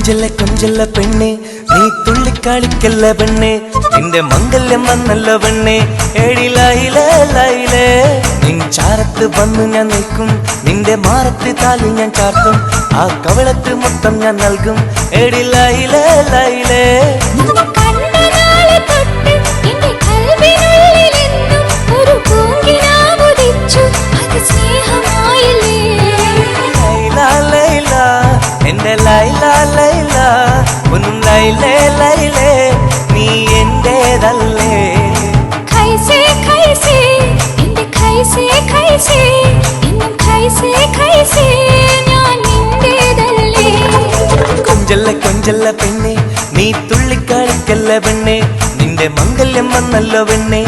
കൊഞ്ചല്ല കൊഞ്ചല്ല പെണ്ണെ നീ തുള്ളിക്കളിക്കല്ല പെണ്ണെ നിന്റെ മംഗല്യം വന്നല്ല പെണ്ണെ ഏടിലായിലേ ലൈലേ നിൻ ചാരത്ത് വന്നു ഞാൻ നിൽക്കും നിന്റെ മാറത്ത് താലി ഞാൻ ചാർത്തും ആ കവളത്ത് മൊത്തം ഞാൻ നൽകും ഏടിലായിലേ ലൈലേ ലൈല ലൈല ഒന്നും ലൈലേ ലൈലേ നീ എന്റേതല്ലേ ഖൈസേ ഖൈസേ എന്റെ ഖൈസേ ഖൈസേ എന്നും ഖൈസേ ഖൈസേ ഞാൻ നിന്റേതല്ലേ കൊഞ്ചല്ല കൊഞ്ചല്ല പെണ്ണെ നീ തുള്ളിക്കളിക്കല്ല പെണ്ണെ നിന്റെ മംഗല്യം വന്നല്ലോ പെണ്ണെ